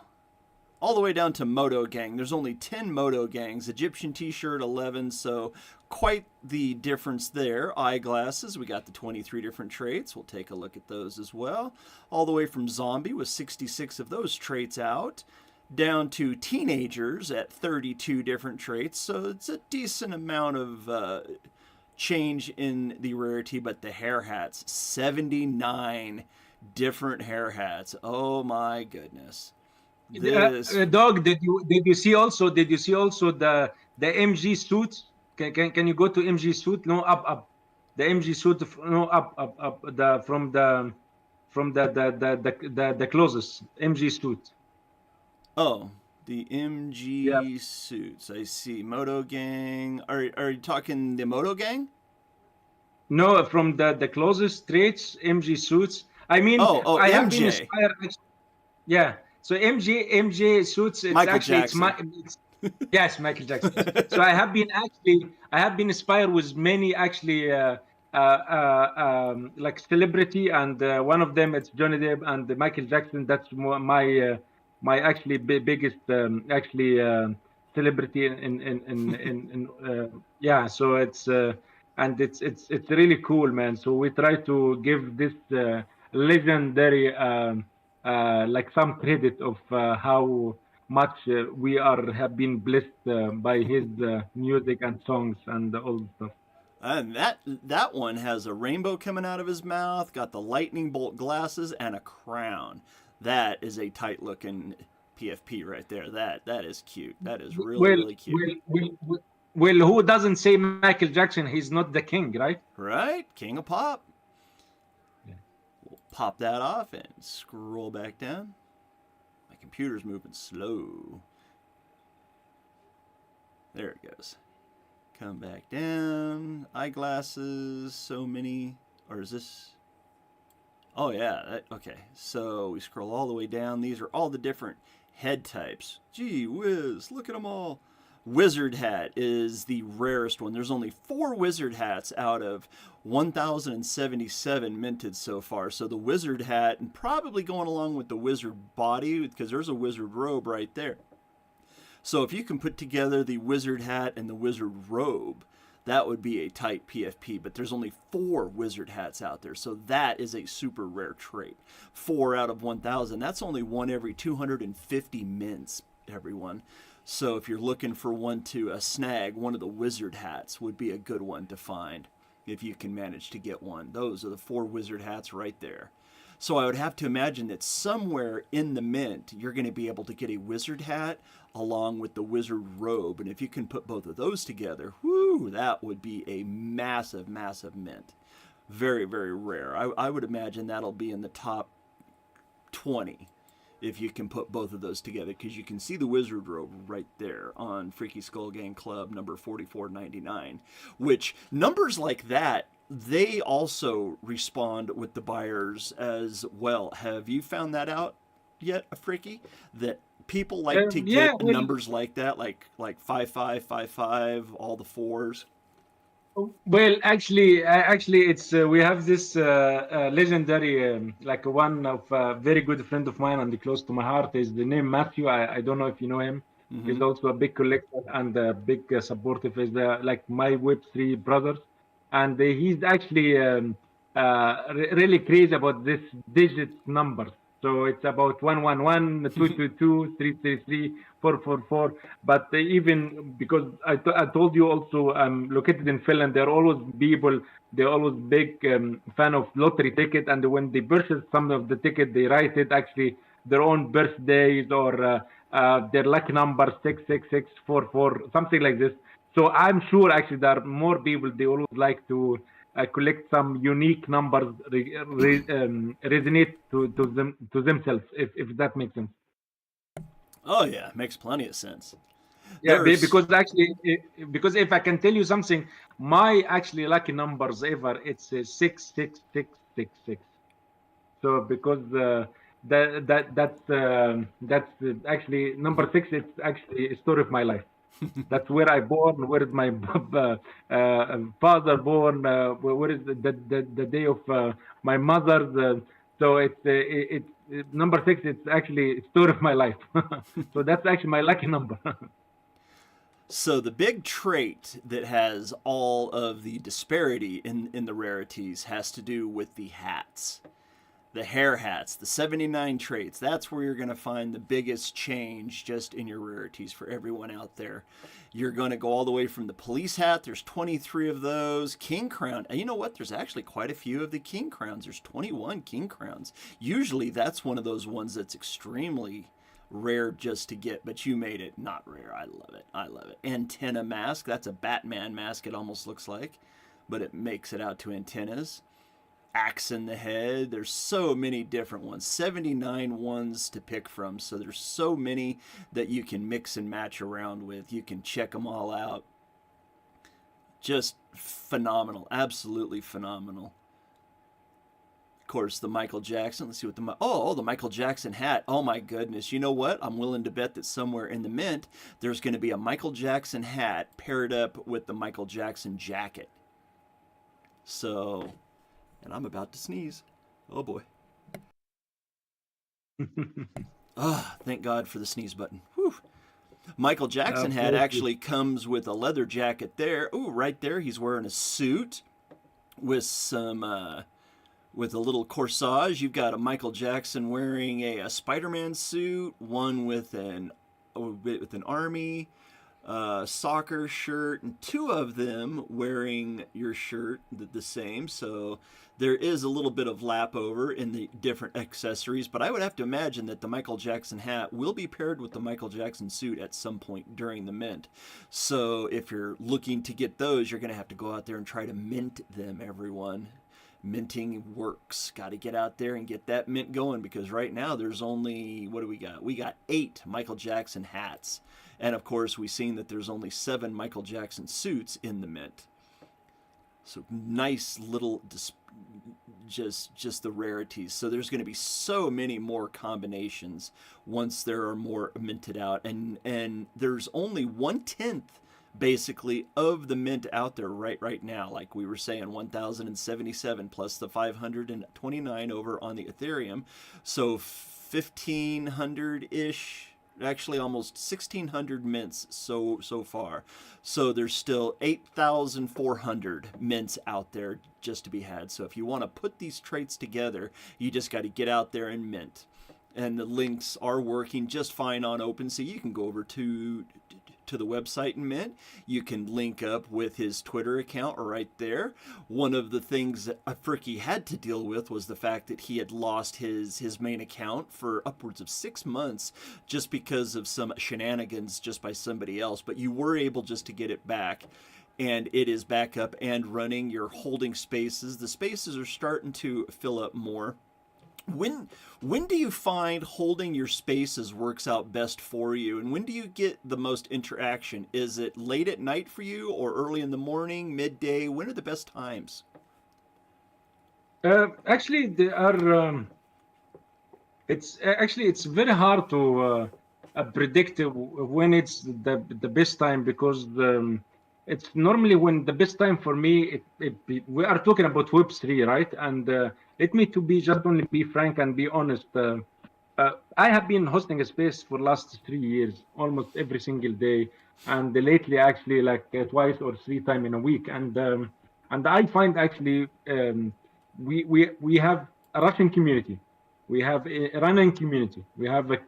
All the way down to Moto Gang. There's only 10 Moto Gangs. Egyptian T-shirt, 11, so quite the difference there. Eyeglasses, we got the 23 different traits. We'll take a look at those as well. All the way from Zombie with 66 of those traits out, down to Teenagers at 32 different traits. So it's a decent amount of change in the rarity, but the hair hats, 79 different hair hats. Oh my goodness. Dog, did you see also the MG suits? Can you go to MG suit? No, up. The MG suit, no, up. The from the closest MG suit. Oh, the MG Yeah. suits. I see. Moto Gang. Are you talking the Moto Gang? No, from the closest traits, MG suits. I mean, Oh, I have been MJ. inspired. Yeah. So MJ suits. It's Michael actually Jackson. yes, Michael Jackson. So I have been inspired with many actually like celebrity, and one of them it's Johnny Depp and Michael Jackson. That's my actually biggest actually celebrity yeah. So it's and it's really cool, man. So we try to give this legendary like some credit of how much we have been blessed by his music and songs and all the stuff. And that one has a rainbow coming out of his mouth, got the lightning bolt glasses, and a crown. That is a tight looking PFP right there. That is cute. That is really cute. Well, who doesn't say Michael Jackson? He's not the king, right? Right? King of Pop. Yeah. We'll pop that off and scroll back down. My computer's moving slow. There it goes. Come back down. Eyeglasses. So many. Or is this... oh, yeah. Okay. So we scroll all the way down. These are all the different head types. Gee whiz. Look at them all. Wizard hat is the rarest one. There's only 4 wizard hats out of 1,077 minted so far. So the wizard hat, and probably going along with the wizard body, because there's a wizard robe right there. So if you can put together the wizard hat and the wizard robe, that would be a tight PFP. But there's only 4 wizard hats out there. So that is a super rare trait. 4 out of 1,000. That's only one every 250 mints, everyone. So if you're looking for one to snag, one of the wizard hats would be a good one to find if you can manage to get one. Those are the 4 wizard hats right there. So I would have to imagine that somewhere in the mint, you're going to be able to get a wizard hat along with the wizard robe. And if you can put both of those together, whoo, that would be a massive, massive mint. Very, very rare. I would imagine that'll be in the top 20 if you can put both of those together, because you can see the wizard robe right there on Fricky Skull Gang Club number 4499, which numbers like that, they also respond with the buyers as well. Have you found that out yet, Fricky? That people like to Yeah, get well, numbers like that, like 5555, all the 4s? actually, it's we have this legendary, like one of very good friend of mine and close to my heart is the name Matthew. I don't know if you know him. He's Mm-hmm. also a big collector and a big supportive. Is like my Web3 brothers, and he's actually really crazy about this digit numbers. So it's about 111, 222, 333, 444. But even because I told you also, I'm located in Finland. There are always people. They're always big fan of lottery ticket, and when they purchase some of the ticket, they write it actually their own birthdays or their lucky number 66644, something like this. So I'm sure actually there are more people they always like to collect some unique numbers resonate to themselves if that makes sense. Oh yeah, makes plenty of sense. Yeah, There's because actually, because if I can tell you something, my actually lucky numbers ever, it's 66666. So because that's actually number six. It's actually a story of my life. That's where I born. Where is my father born? Where is the day of my mother's? So it's number six. It's actually a story of my life. So that's actually my lucky number. So the big trait that has all of the disparity in the rarities has to do with the hats. The hair hats, the 79 traits. That's where you're going to find the biggest change just in your rarities for everyone out there. You're going to go all the way from the police hat. There's 23 of those. King crown. And you know what? There's actually quite a few of the king crowns. There's 21 king crowns. Usually that's one of those ones that's extremely rare just to get, but you made it not rare. I love it. I love it. Antenna mask. That's a Batman mask, it almost looks like, but it makes it out to antennas. Axe in the head. There's so many different ones. 79 ones to pick from. So there's so many that you can mix and match around with. You can check them all out. Just phenomenal. Absolutely phenomenal. Of course, the Michael Jackson. Let's see what the Michael Jackson hat. Oh my goodness. You know what? I'm willing to bet that somewhere in the mint there's going to be a Michael Jackson hat paired up with the Michael Jackson jacket. So, and I'm about to sneeze. Oh boy. Thank God for the sneeze button. Whew. Michael Jackson hat actually comes with a leather jacket there. Ooh, right there. He's wearing a suit with some with a little corsage. You've got a Michael Jackson wearing a Spider-Man suit, one with an army soccer shirt, and two of them wearing your shirt the same. So there is a little bit of lap over in the different accessories, but I would have to imagine that the Michael Jackson hat will be paired with the Michael Jackson suit at some point during the mint. So if you're looking to get those, you're going to have to go out there and try to mint them, everyone. Minting works. Got to get out there and get that mint going, because right now there's only, what do we got? We got 8 Michael Jackson hats. And of course, we've seen that there's only 7 Michael Jackson suits in the mint. So nice little, just the rarities. So there's going to be so many more combinations once there are more minted out. And there's only 1/10 basically of the mint out there right now. Like we were saying, 1,077 plus the 529 over on the Ethereum. So 1,500-ish, actually almost 1,600 mints so far. So there's still 8,400 mints out there just to be had. So if you want to put these traits together, you just got to get out there and mint. And the links are working just fine on OpenSea. You can go over to the website and mint. You can link up with his Twitter account right there. One of the things that Friikki had to deal with was the fact that he had lost his main account for upwards of 6 months just because of some shenanigans just by somebody else. But you were able just to get it back, and it is back up and running. You're holding spaces. The spaces are starting to fill up more. When do you find holding your spaces works out best for you, and when do you get the most interaction? Is it late at night for you, or early in the morning, midday? When are the best times? Actually, they are. It's very hard to predict when it's the best time, because it's normally when the best time for me. We are talking about Web3, right? And let me to be just only be frank and be honest. I have been hosting a space for last 3 years, almost every single day, and lately actually like twice or 3 times in a week. And I find actually we have a Russian community, we have a Iranian community, we have a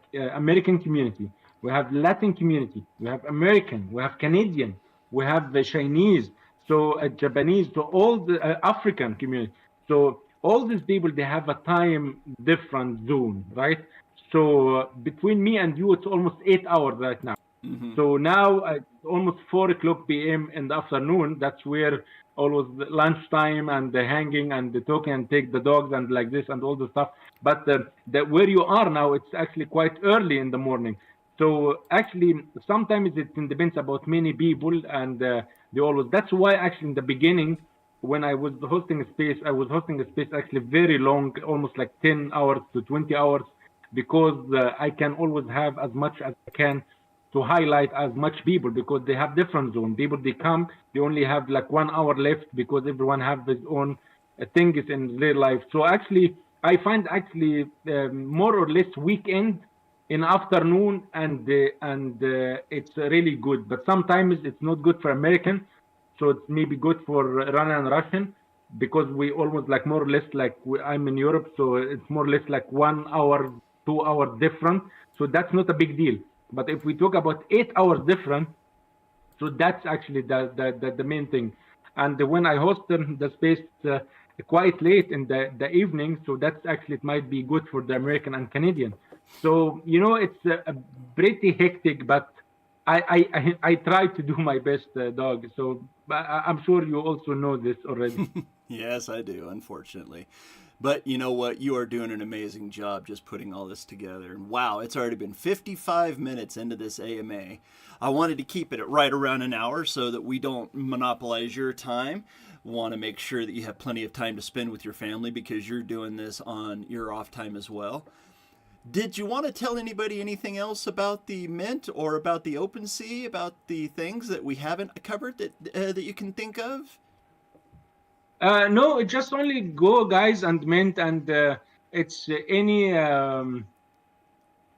American community, we have Latin community, we have American, we have Canadian, we have the Chinese, so Japanese, so all the African community. So all these people, they have a time different zone, right? So between me and you, it's almost 8 hours right now. Mm-hmm. So now it's almost 4 o'clock p.m. in the afternoon. That's where always lunchtime and the hanging and the talking and take the dogs and like this and all the stuff. But where you are now, it's actually quite early in the morning. So actually, sometimes it depends about many people, and they always. That's why actually in the beginning, when I was hosting a space, I was hosting a space actually very long, almost like 10 hours to 20 hours, because I can always have as much as I can to highlight as much people because they have different zone. People they come, they only have like 1 hour left because everyone have his own things in their life. So actually, I find actually more or less weekend in afternoon and it's really good. But sometimes it's not good for American, so it's maybe good for Iran and Russian because we almost like more or less like I'm in Europe, so it's more or less like 1 hour, 2 hours different. So that's not a big deal. But if we talk about 8 hours different, so that's actually the main thing. And when I host the space quite late in the evening, so that's actually it might be good for the American and Canadian. So it's a pretty hectic, but I try to do my best, dog. So I'm sure you also know this already. Yes, I do, unfortunately. But you know what? You are doing an amazing job just putting all this together. And wow, it's already been 55 minutes into this AMA. I wanted to keep it at right around an hour so that we don't monopolize your time. Want to make sure that you have plenty of time to spend with your family because you're doing this on your off time as well. Did you want to tell anybody anything else about the Mint or about the OpenSea, about the things that we haven't covered that you can think of? No, just only go, guys, and mint, and it's any.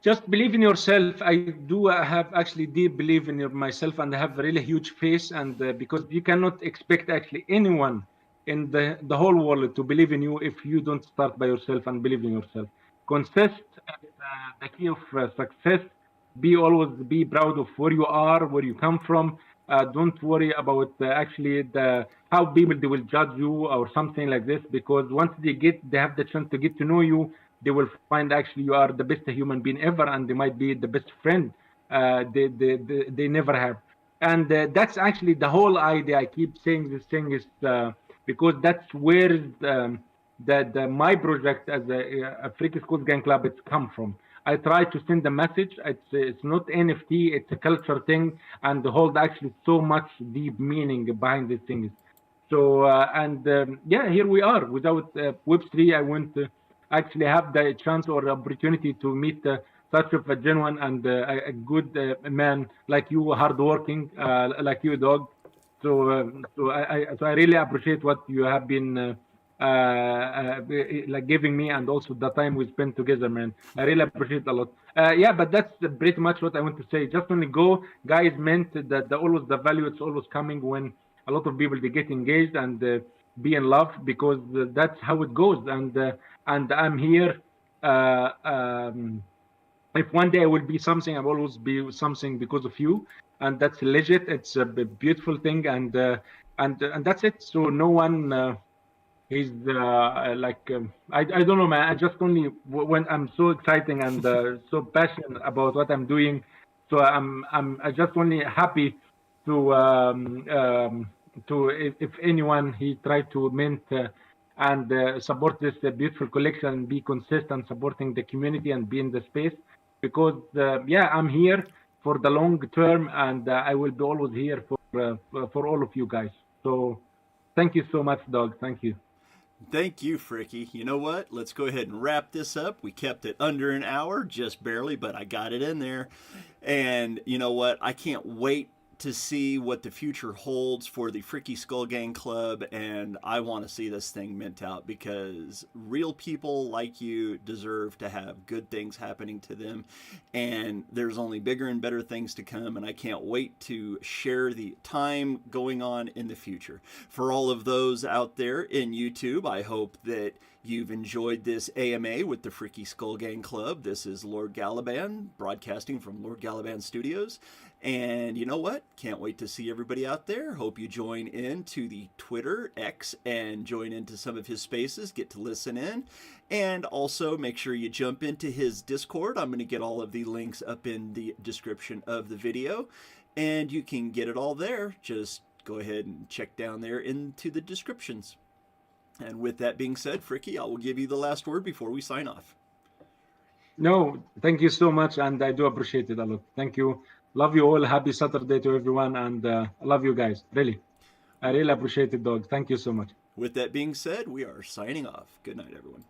Just believe in yourself. I do have actually deep belief in myself, and I have a really huge faith. And because you cannot expect actually anyone in the whole world to believe in you if you don't start by yourself and believe in yourself. Consist is the key of success. Be always be proud of where you are, where you come from. Don't worry about actually the how people they will judge you or something like this because once they have the chance to get to know you, they will find actually you are the best human being ever, and they might be the best friend they never have. And that's actually the whole idea. I keep saying this thing is because that's where my project as a Freaky Schools Gang Club it's come from. I try to send a message. It's not NFT. It's a culture thing, and hold actually so much deep meaning behind these things. So and yeah, here we are. Without Web3, I wouldn't actually have the chance or the opportunity to meet such of a genuine and a good man like you, hardworking like you, dog. So I really appreciate what you have been like giving me, and also the time we spent together, man. I really appreciate it a lot. Yeah, but that's pretty much what I want to say. Just only go, guys. Meant that always the value it's always coming when a lot of people they get engaged and be in love because that's how it goes. And I'm here. Uh, um, if one day I will be something, I will always be something because of you, and that's legit. It's a beautiful thing, and that's it. So no one is like I don't know, man. I just only when I'm so exciting and so passionate about what I'm doing, so I just only happy to if anyone he try to mint and support this beautiful collection, be consistent supporting the community and be in the space because yeah, I'm here for the long term and I will be always here for all of you guys. So thank you so much, dog. Thank you. Thank you, Fricky. You know what? Let's go ahead and wrap this up. We kept it under an hour, just barely, but I got it in there. And you know what? I can't wait to see what the future holds for the Fricky Skull Gang Club, and I want to see this thing mint out because real people like you deserve to have good things happening to them, and there's only bigger and better things to come, and I can't wait to share the time going on in the future. For all of those out there in YouTube, I hope that you've enjoyed this AMA with the Freaky Skull Gang Club. This is Lord Galaban, broadcasting from Lord Galaban Studios. And you know what? Can't wait to see everybody out there. Hope you join in to the Twitter X and join into some of his spaces, get to listen in. And also make sure you jump into his Discord. I'm going to get all of the links up in the description of the video. And you can get it all there. Just go ahead and check down there into the descriptions. And with that being said, Fricky, I will give you the last word before we sign off. No, thank you so much, and I do appreciate it a lot. Thank you. Love you all. Happy Saturday to everyone, and I love you guys. Really, I really appreciate it, dog. Thank you so much. With that being said, we are signing off. Good night, everyone.